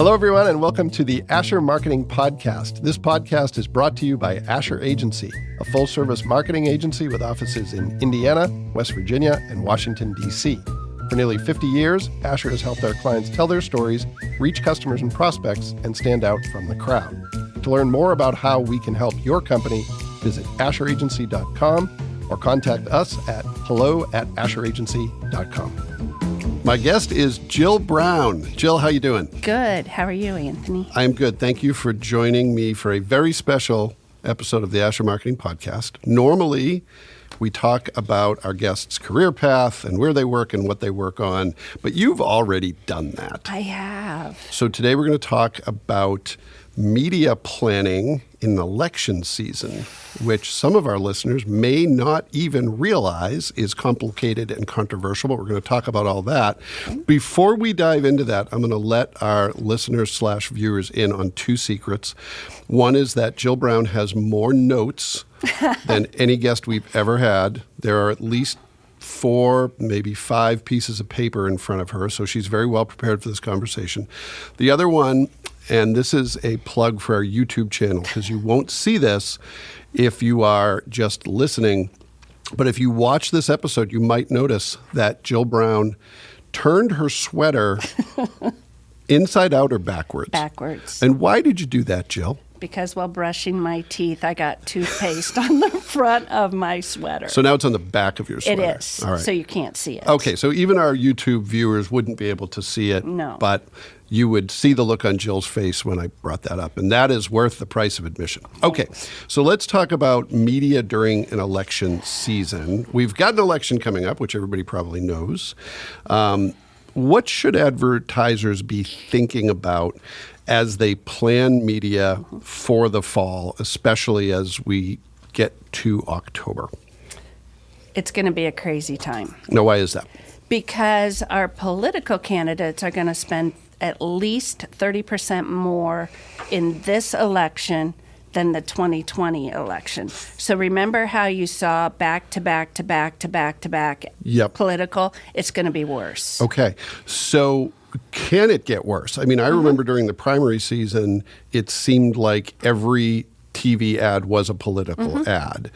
Hello, everyone, and welcome to the Asher Marketing Podcast. This podcast is brought to you by Asher Agency, a full-service marketing agency with offices in Indiana, West Virginia, and Washington, D.C. For nearly 50 years, Asher has helped our clients tell their stories, reach customers and prospects, and stand out from the crowd. To learn more about how we can help your company, visit asheragency.com or contact us at hello@asheragency.com. My guest is Jill Brown. Jill, how you doing? Good. How are you, Anthony? I'm good. Thank you for joining me for a very special episode of the Asher Marketing Podcast. Normally, we talk about our guests' career path and where they work and what they work on, but you've already done that. I have. So today we're going to talk about media planning in election season, which some of our listeners may not even realize is complicated and controversial, but we're going to talk about all that. Before we dive into that, I'm going to let our listeners/viewers in on two secrets. One is that Jill Brown has more notes than any guest we've ever had. There are at least 4, maybe 5 pieces of paper in front of her, so she's very well prepared for this conversation. The other one, and this is a plug for our YouTube channel, because you won't see this if you are just listening, but if you watch this episode, you might notice that Jill Brown turned her sweater inside out or backwards. Backwards. And why did you do that, Jill? Because while brushing my teeth, I got toothpaste on the front of my sweater. So now it's on the back of your sweater. It is. All right. So you can't see it. Okay, so even our YouTube viewers wouldn't be able to see it. No. But you would see the look on Jill's face when I brought that up, and that is worth the price of admission. Okay, so let's talk about media during an election season. We've got an election coming up, which everybody probably knows. What should advertisers be thinking about as they plan media for the fall, especially as we get to October? It's going to be a crazy time. Now, why is that? Because our political candidates are going to spend at least 30% more in this election than the 2020 election. So remember how you saw back to back to back to back to back political? It's going to be worse. Okay. So can it get worse? I mean, I remember during the primary season, it seemed like every TV ad was a political ad.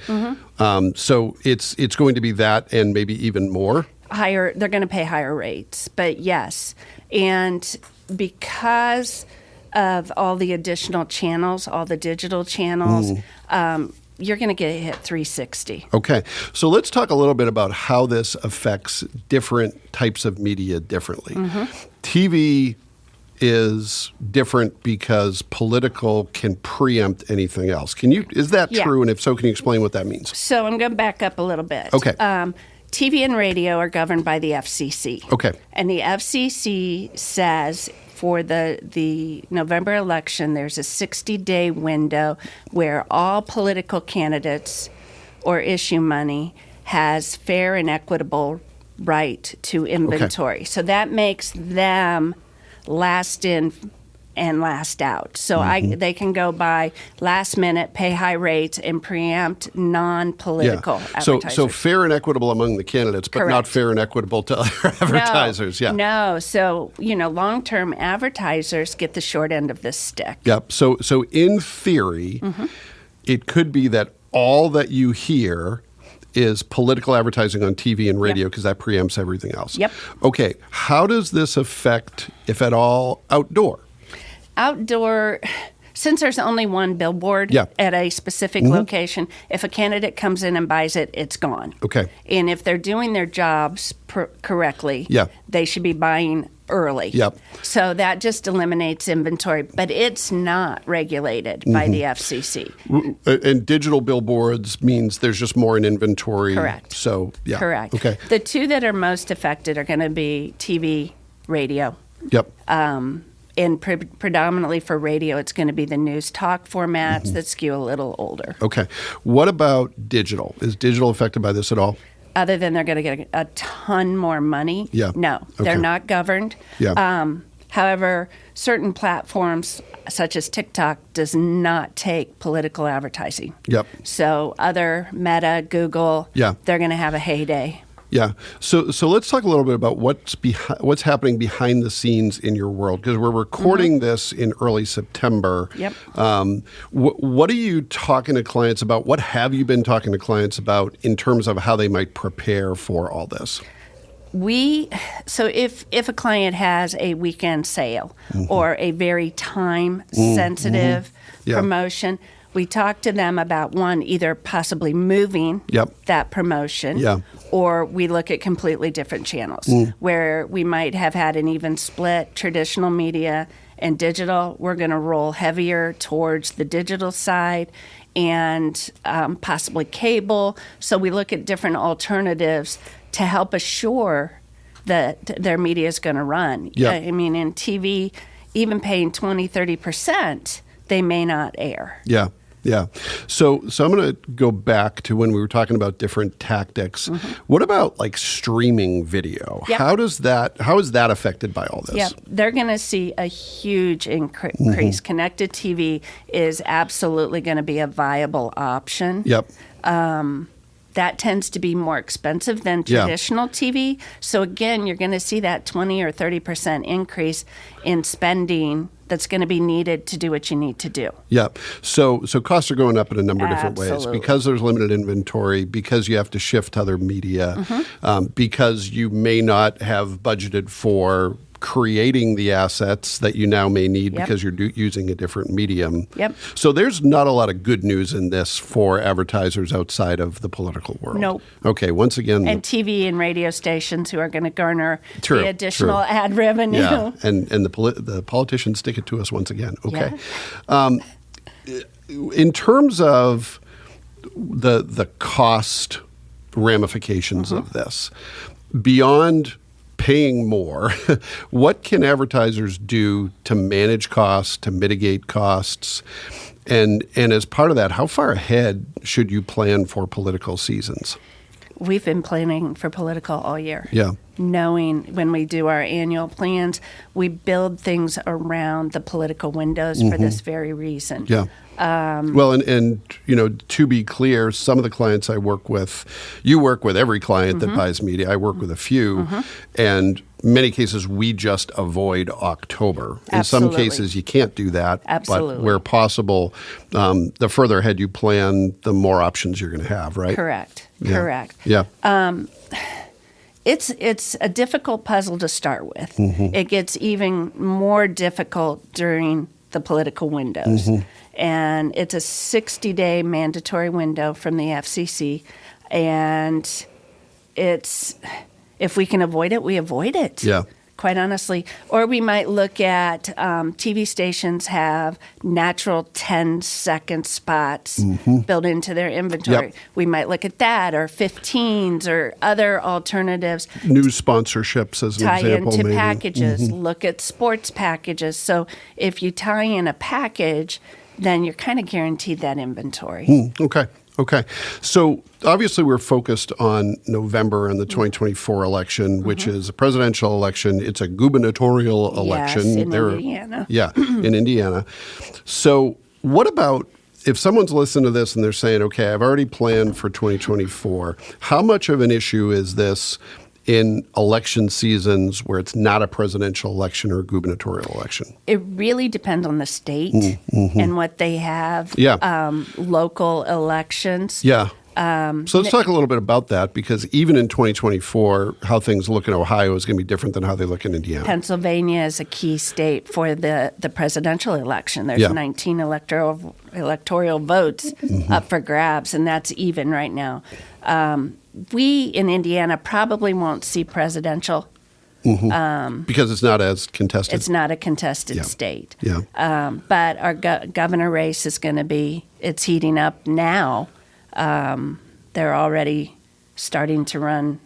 So it's going to be that and maybe even more? Higher. They're going to pay higher rates, but yes. And because of all the additional channels, all the digital channels, you're going to get hit 360. Okay. So let's talk a little bit about how this affects different types of media differently. TV is different because political can preempt anything else. Is that true? And if so, can you explain what that means? So I'm going to back up a little bit. Okay. TV and radio are governed by the FCC. Okay. And the FCC says for the November election, there's a 60-day window where all political candidates or issue money has fair and equitable right to inventory. Okay. So that makes them last in and last out. So they can go by last minute, pay high rates, and preempt non-political advertisers. So fair and equitable among the candidates, but not fair and equitable to other advertisers. No. So, long-term advertisers get the short end of this stick. Yep. So in theory, it could be that all that you hear is political advertising on TV and radio because that preempts everything else. Yep. Okay. How does this affect, if at all, outdoor? Outdoor, since there's only one billboard at a specific location, if a candidate comes in and buys it, it's gone. Okay. And if they're doing their jobs correctly, they should be buying early. Yep. So that just eliminates inventory, but it's not regulated by the FCC. And digital billboards means there's just more in inventory. Correct. So, Correct. Okay. The two that are most affected are going to be TV, radio. Yep. And predominantly for radio, it's going to be the news talk formats that skew a little older. Okay. What about digital? Is digital affected by this at all? Other than they're going to get a ton more money? No, they're not governed. However, certain platforms, such as TikTok, does not take political advertising. So other Meta, Google, they're going to have a heyday. Yeah. So let's talk a little bit about what's happening behind the scenes in your world, because we're recording this in early September. Yep. What are you talking to clients about? What have you been talking to clients about in terms of how they might prepare for all this? So if a client has a weekend sale or a very time sensitive Yeah. promotion, we talk to them about one, either possibly moving Yep. that promotion, Yeah. or we look at completely different channels where we might have had an even split, traditional media and digital. We're going to roll heavier towards the digital side, and possibly cable. So we look at different alternatives to help assure that their media is going to run. Yeah. I mean, in TV, even paying 20, 30%, they may not air. Yeah. Yeah. So I'm going to go back to when we were talking about different tactics. What about like streaming video? Yep. How is that affected by all this? Yep, they're going to see a huge increase. Connected TV is absolutely going to be a viable option. Yep. That tends to be more expensive than Yeah. traditional TV. So again, you're going to see that 20 or 30% increase in spending that's going to be needed to do what you need to do. Yeah. So costs are going up in a number of different ways Absolutely. because there's limited inventory, because you have to shift to other media, because you may not have budgeted for creating the assets that you now may need Yep. because you're using a different medium. Yep. So there's not a lot of good news in this for advertisers outside of the political world. Nope. Okay. Once again, And TV and radio stations who are going to garner True, the additional true. ad revenue. yeah, and the politicians stick it to us once again. Okay. In terms of the cost ramifications of this, beyond paying more, what can advertisers do to manage costs, to mitigate costs? And as part of that, how far ahead should you plan for political seasons? We've been planning for political all year. Yeah. Knowing when we do our annual plans, we build things around the political windows for this very reason. Yeah. Well, and to be clear, some of the clients I work with, you work with every client that buys media. I work with a few, and many cases we just avoid October. In some Absolutely. cases, you can't do that. Absolutely. But where possible, the further ahead you plan, the more options you're going to have, right? Correct. Yeah. Correct. Yeah. It's a difficult puzzle to start with. It gets even more difficult during the political windows. And it's a 60-day mandatory window from the FCC. And if we can avoid it, we avoid it. Yeah. Quite honestly. Or we might look at TV stations have natural 10-second spots built into their inventory. Yep. We might look at that, or 15s, or other alternatives. News sponsorships as an Tie example, into maybe. packages. Look at sports packages. So if you tie in a package, then you're kind of guaranteed that inventory. Okay. So obviously we're focused on November and the 2024 election, which is a presidential election. It's a gubernatorial election. Yes, in Indiana. Yeah, in Indiana. So what about if someone's listening to this and they're saying, okay, I've already planned for 2024, how much of an issue is this in election seasons where it's not a presidential election or a gubernatorial election? It really depends on the state and what they have. Yeah. Local elections. Yeah. So let's talk a little bit about that, because even in 2024, how things look in Ohio is going to be different than how they look in Indiana. Pennsylvania is a key state for the presidential election. There's Yeah. 19 electoral votes up for grabs, and that's even right now. We in Indiana probably won't see presidential. Because it's not as contested. It's not a contested state. Yeah. But our governor race is going to be, it's heating up now. They're already starting to run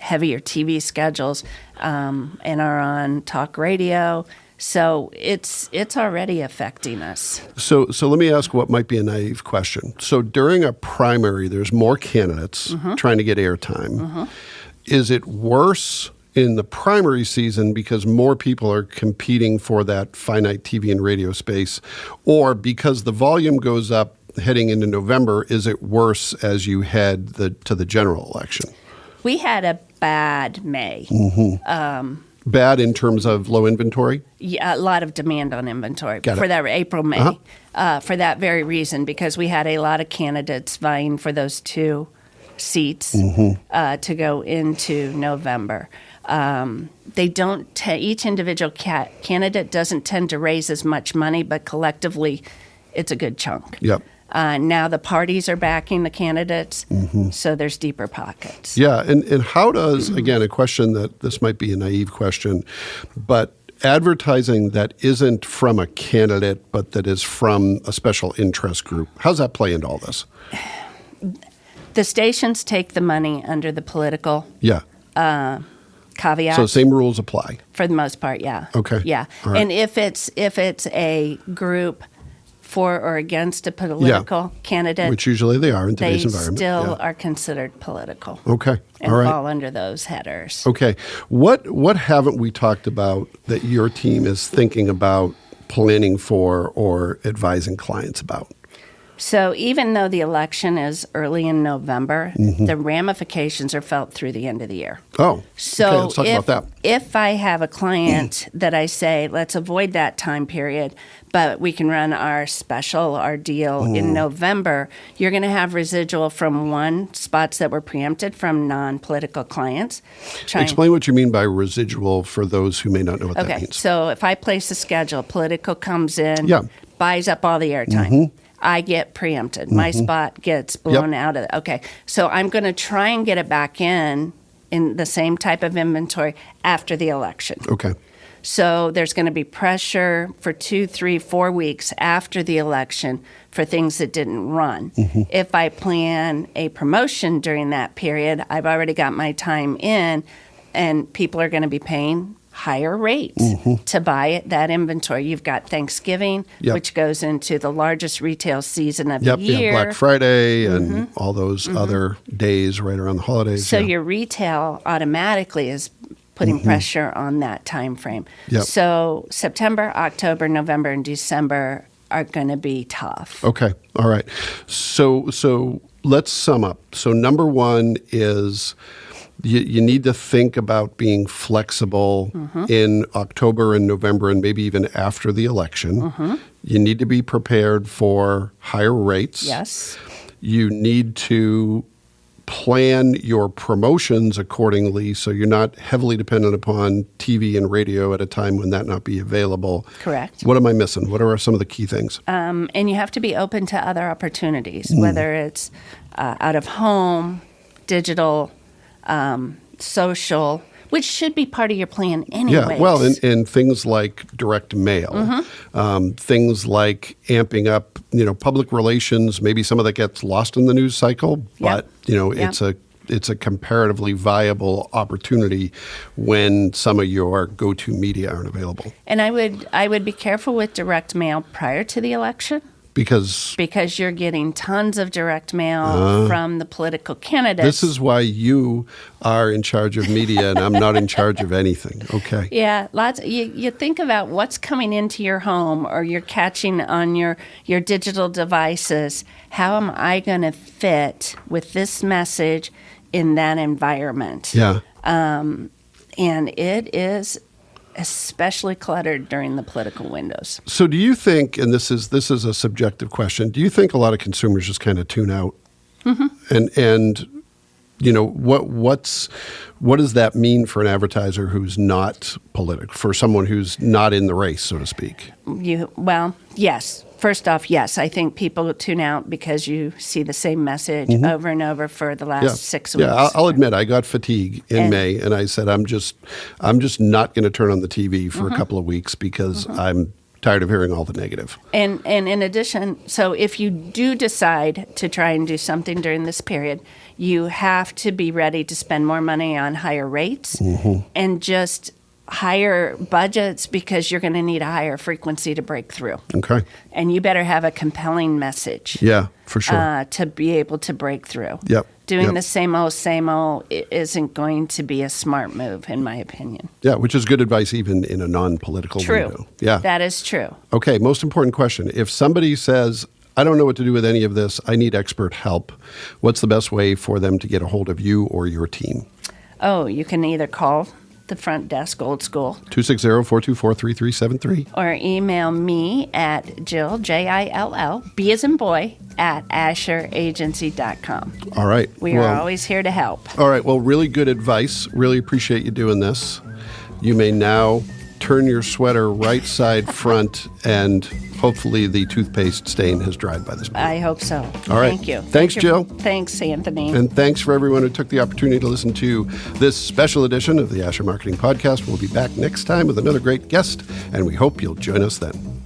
heavier TV schedules and are on talk radio. So it's already affecting us. So let me ask what might be a naive question. So during a primary, there's more candidates trying to get airtime. Is it worse in the primary season because more people are competing for that finite TV and radio space, or because the volume goes up heading into November, is it worse as you head to the general election? We had a bad May. Bad in terms of low inventory? Yeah, a lot of demand on inventory Got it. for that April, May, Uh-huh. for that very reason, because we had a lot of candidates vying for those 2 seats to go into November. They don't. Each individual candidate doesn't tend to raise as much money, but collectively, it's a good chunk. Yep. Now the parties are backing the candidates, so there's deeper pockets. Yeah, and how does, again, a question that this might be a naive question, but advertising that isn't from a candidate but that is from a special interest group, how's that play into all this? The stations take the money under the political Yeah. caveat. So same rules apply. For the most part, yeah. Okay. Yeah. All right. And if it's a group for or against a political candidate, Which usually they are in they today's environment. still Yeah. are considered political Okay. and All right. fall under those headers. Okay. What haven't we talked about that your team is thinking about planning for or advising clients about? So even though the election is early in November, the ramifications are felt through the end of the year. Oh, So okay, let's talk about that. if I have a client that I say, let's avoid that time period, but we can run our special, our deal in November, you're going to have residual from spots that were preempted from non-political clients. Explain what you mean by residual for those who may not know what that Okay, means. so if I place a schedule, political comes in, Yeah. buys up all the airtime. I get preempted. My spot gets blown out of it. Okay, so I'm going to try and get it back in the same type of inventory after the election. Okay. So there's going to be pressure for 2, 3, 4 weeks after the election for things that didn't run. If I plan a promotion during that period, I've already got my time in, and people are going to be paying higher rates to buy that inventory. You've got Thanksgiving, Yep. which goes into the largest retail season of Yep, the year. yeah, Black Friday and all those other days right around the holidays. So yeah. your retail automatically is putting pressure on that time frame. Yep. So September, October, November, and December are going to be tough. Okay. All right. So let's sum up. So number one is you need to think about being flexible in October and November and maybe even after the election. You need to be prepared for higher rates. Yes. You need to plan your promotions accordingly so you're not heavily dependent upon TV and radio at a time when that not be available. Correct. What am I missing? What are some of the key things? And you have to be open to other opportunities, whether it's out of home, digital, social, which should be part of your plan anyways. Yeah, well, and things like direct mail, things like amping up, public relations. Maybe some of that gets lost in the news cycle, but Yep. it's a comparatively viable opportunity when some of your go-to media aren't available. And I would be careful with direct mail prior to the election. Because Because you're getting tons of direct mail from the political candidates. this is why you are in charge of media and I'm not in charge of anything. Okay. Yeah, lots. You think about what's coming into your home or you're catching on your digital devices. How am I going to fit with this message in that environment? Yeah. And it is especially cluttered during the political windows. So do you think, and this is a subjective question, do you think a lot of consumers just kind of tune out? And what does that mean for an advertiser who's not political, for someone who's not in the race, so to speak? Yes. First off, yes, I think people tune out because you see the same message over and over for the last 6 weeks. Yeah, I'll admit I got fatigue in May, and I said I'm just not going to turn on the TV for a couple of weeks because I'm tired of hearing all the negative. And in addition, so if you do decide to try and do something during this period, you have to be ready to spend more money on higher rates and just higher budgets because you're going to need a higher frequency to break through. Okay. And you better have a compelling message Yeah, for sure. to be able to break through. Yep. Doing Yep. the same old isn't going to be a smart move, in my opinion. Yeah, which is good advice even in a non-political True. window. Yeah. That is true. Okay, most important question. If somebody says, I don't know what to do with any of this. I need expert help. What's the best way for them to get a hold of you or your team? Oh, you can either call the front desk, old school, 260-424-3373. or email me at Jill, Jill, B as in boy, at AsherAgency.com. All right. We are always here to help. All right. Well, really good advice. Really appreciate you doing this. You may now turn your sweater right side front, and hopefully the toothpaste stain has dried by this point. I hope so. All right. Thank you. Thanks, Jill. Thanks, Anthony. And thanks for everyone who took the opportunity to listen to this special edition of the Asher Marketing Podcast. We'll be back next time with another great guest, and we hope you'll join us then.